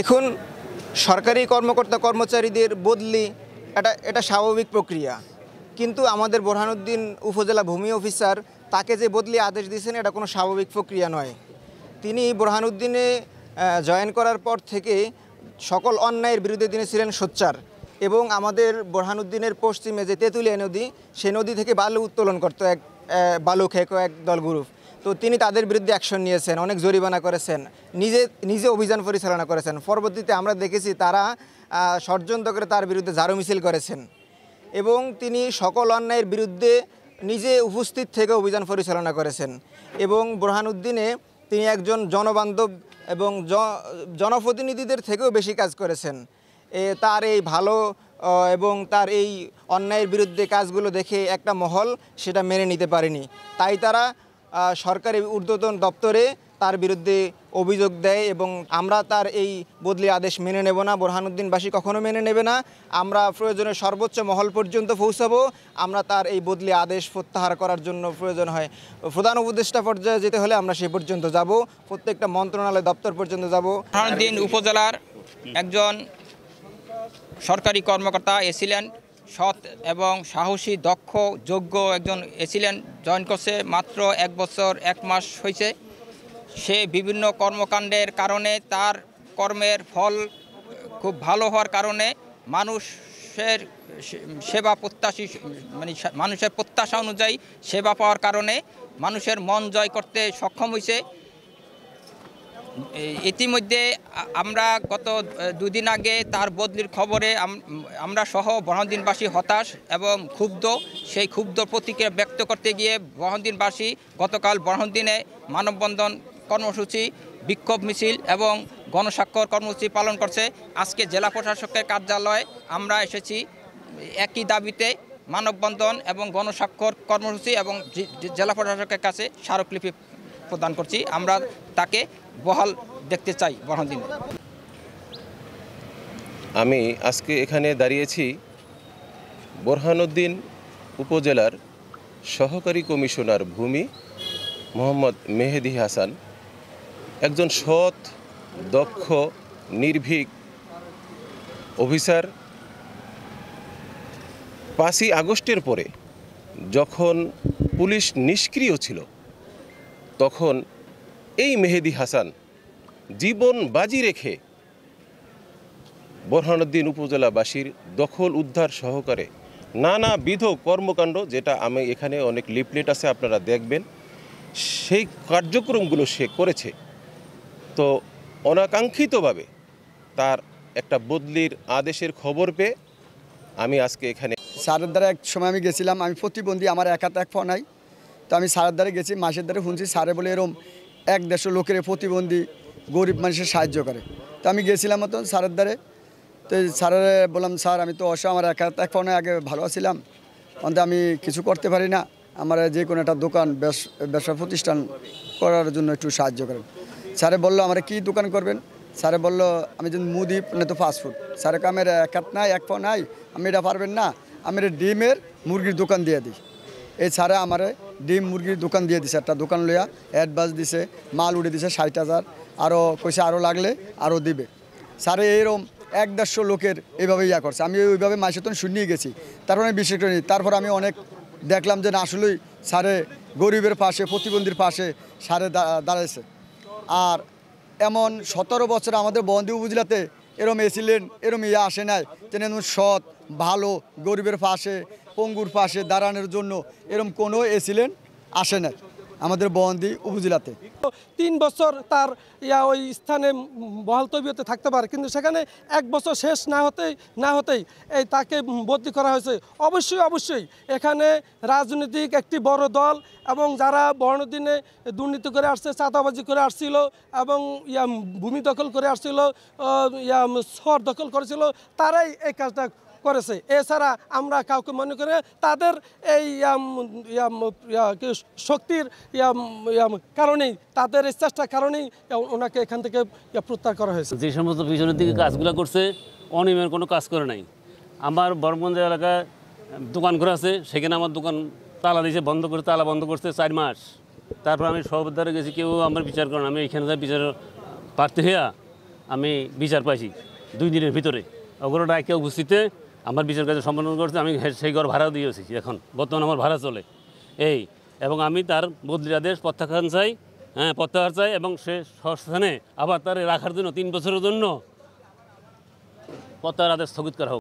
এখন সরকারি কর্মকর্তা কর্মচারীদের বদলি এটা স্বাভাবিক প্রক্রিয়া, কিন্তু আমাদের বোরহানুদ্দিন উপজেলা ভূমি অফিসার তাকে যে বদলি আদেশ দিয়েছেন এটা কোনো স্বাভাবিক প্রক্রিয়া নয়। তিনি বোরহানুদ্দিনে জয়েন করার পর থেকে সকল অন্যায়ের বিরুদ্ধে তিনি ছিলেন সোচ্চার এবং আমাদের বোরহানুদ্দিনের পশ্চিমে যে তেঁতুলিয়া নদী, সেই নদী থেকে বালু উত্তোলন করতো বালু খেকো এক দল গ্রুপ। তো তিনি তাদের বিরুদ্ধে অ্যাকশন নিয়েছেন, অনেক জরিমানা করেছেন, নিজে অভিযান পরিচালনা করেছেন। পরবর্তীতে আমরা দেখেছি তারা ষড়যন্ত্র করে তার বিরুদ্ধে ঝাড়ু মিছিল করেছেন এবং তিনি সকল অন্যায়ের বিরুদ্ধে নিজে উপস্থিত থেকে অভিযান পরিচালনা করেছেন। এবং বোরহানুদ্দিনে তিনি একজন জনবান্ধব এবং জনপ্রতিনিধিদের থেকেও বেশি কাজ করেছেন। তার এই ভালো এবং তার এই অন্যায়ের বিরুদ্ধে কাজগুলো দেখে একটা মহল সেটা মেনে নিতে পারেনি, তাই তারা সরকারি ঊর্ধ্বতন দপ্তরে তার বিরুদ্ধে অভিযোগ দেয় এবং আমরা তার এই বদলি আদেশ মেনে নেব না। বোরহানুদ্দিনবাসী কখনো মেনে নেবে না। আমরা প্রয়োজনে সর্বোচ্চ মহল পর্যন্ত পৌঁছাবো। আমরা তার এই বদলি আদেশ প্রত্যাহার করার জন্য প্রয়োজন হয় প্রধান উপদেষ্টা পর্যায়ে যেতে হলে আমরা সে পর্যন্ত যাব, প্রত্যেকটা মন্ত্রণালয় দপ্তর পর্যন্ত যাব। বোরহানুদ্দিন উপজেলার একজন সরকারি কর্মকর্তা এছিলেন, সৎ এবং সাহসী, দক্ষ, যোগ্য একজন এছিলেন। জয়েন করছে মাত্র 1 বছর 1 মাস হয়েছে। সে বিভিন্ন কর্মকাণ্ডের কারণে তার কর্মের ফল খুব ভালো হওয়ার কারণে মানুষের সেবা প্রত্যাশী মানুষের প্রত্যাশা অনুযায়ী সেবা পাওয়ার কারণে মানুষের মন জয় করতে সক্ষম হয়েছে। ইতিমধ্যে আমরা গত 2 দিন আগে তার বদলির খবরে আমরা সহ বোরহানুদ্দিনবাসী হতাশ এবং ক্ষুব্ধ। সেই ক্ষুব্ধ প্রতিক্রিয়া ব্যক্ত করতে গিয়ে বোরহানুদ্দিনবাসী গতকাল বোরহানুদ্দিনে মানববন্ধন কর্মসূচি, বিক্ষোভ মিছিল এবং গণস্বাক্ষর কর্মসূচি পালন করছে। আজকে জেলা প্রশাসকের কার্যালয়ে আমরা এসেছি একই দাবিতে মানববন্ধন এবং গণস্বাক্ষর কর্মসূচি এবং জেলা প্রশাসকের কাছে স্মারকলিপি প্রদান করছি। আমরা তাকে বহাল দেখতে চাই বোরহানুদ্দিন। আমি আজকে এখানে দাঁড়িয়েছি বোরহানুদ্দিন উপজেলার সহকারী কমিশনার ভূমি মোহাম্মদ মেহেদি হাসান, একজন সৎ, দক্ষ, নির্ভীক অফিসার। 5ই আগস্টের পরে যখন পুলিশ নিষ্ক্রিয় ছিল তখন এই মেহেদি হাসান জীবন বাজি রেখে বোরহানুদ্দিন উপজেলাবাসীর দখল উদ্ধার সহকারে নানাবিধ কর্মকাণ্ড, যেটা আমি এখানে অনেক লিফলেট আছে আপনারা দেখবেন, সেই কার্যক্রমগুলো সে করেছে। তো অনাকাঙ্ক্ষিতভাবে তার একটা বদলির আদেশের খবর পেয়ে আমি আজকে এখানে স্যারের দ্বারা এক সময় আমি গেছিলাম, আমি প্রতিবন্ধী, আমার এক হাতে এক পা নাই। তো আমি স্যারের দ্বারা গেছি, মাসের দ্বারা শুনছি স্যারে বলে এরম 100 লোকের প্রতিবন্ধী গরিব মানুষের সাহায্য করে। তো আমি গেছিলাম মতো স্যারের দ্বারে। তো স্যারের বললাম, স্যার আমি তো আমার এক হাতে এক পা নাই, আগে ভালো ছিলাম, অন্তত আমি কিছু করতে পারি না, আমার যে কোনো একটা দোকান ব্যবসা প্রতিষ্ঠান করার জন্য একটু সাহায্য করেন। স্যারে বললো আমার কি দোকান করবেন? স্যারে বললো আমি যদি মুদি না তো ফাস্টফুড। স্যারে আমার এক হাত নাই, এক পা নাই, আমি এটা পারবেন না, আমি ডিমের মুরগির দোকান দিয়ে দিই। এই স্যারে আমার ডিম মুরগির দোকান দিয়ে দিছে, একটা দোকান লইয়া অ্যাডভান্স দিছে, মাল উঠে দিছে 60,000, আরও কইসে আরও লাগলে আরও দিবে। স্যারে এইরকম 100 লোকের এইভাবে ইয়া করছে। আমি ওইভাবে মাসে তো শুনিয়ে গেছি, তারপরে আমি বিশেষ করে নিই। তারপর আমি অনেক দেখলাম যে না, আসলেই স্যারে গরিবের পাশে, প্রতিবন্ধীর পাশে স্যারে দাঁড়াইছে। আর এমন 17 বছর আমাদের বন্দি উপজেলাতে এরম এসিলেন, এরম ইয়া আসে নাই যেন সৎ, ভালো, গরিবের পাশে, পঙ্গুর পাশে দাঁড়ানোর জন্য এরম কোনো এসিলেন আসে নাই আমাদের বন্দি উপজেলাতে। 3 বছর তার ওই স্থানে বহাল তবিয়তে থাকতে পারে, কিন্তু সেখানে 1 বছর শেষ না হতেই এই তাকে বদলি করা হয়েছে। অবশ্যই এখানে রাজনৈতিক একটি বড় দল এবং যারা বোরহানুদ্দিনে দুর্নীতি করে আসছে, চাঁদাবাজি করে আসছিল এবং ভূমি দখল করে আসছিল, শহর দখল করেছিল, তারাই এই কাজটা করেছে। এছাড়া আমরা কাউকে মনে করে তাদের এই শক্তির কারণেই, তাদের চেষ্টার কারণেই ওনাকে এখান থেকে প্রত্যাহার করা হয়েছে। যে সমস্ত পিছনের দিকে কাজগুলো করছে, অনিয়মের কোনো কাজ করে নাই। আমার বরমগঞ্জ এলাকায় দোকান করে আছে, সেখানে আমার দোকান তালা দিয়েছে, তালা বন্ধ করছে 4 মাস। তারপর আমি সব দ্বারা গেছি, কেউ আমার বিচার করেন। আমি এখানে যা বিচার প্রার্থী হইয়া আমি বিচার পাইছি 2 দিনের ভিতরে। ওগুলো ডাকে উপস্থিতে আমার বিচার কাজ সম্পন্ন করছে। আমি সেই ঘর ভাড়া দিয়েছি, এখন বর্তমানে আমার ভাড়া চলে এই। এবং আমি তার বদলির আদেশ প্রত্যাখ্যান চাই, প্রত্যাহার চাই, এবং সে স্থানে আবার তার রাখার জন্য 3 বছরের জন্য প্রত্যাহার আদেশ স্থগিত করা হোক।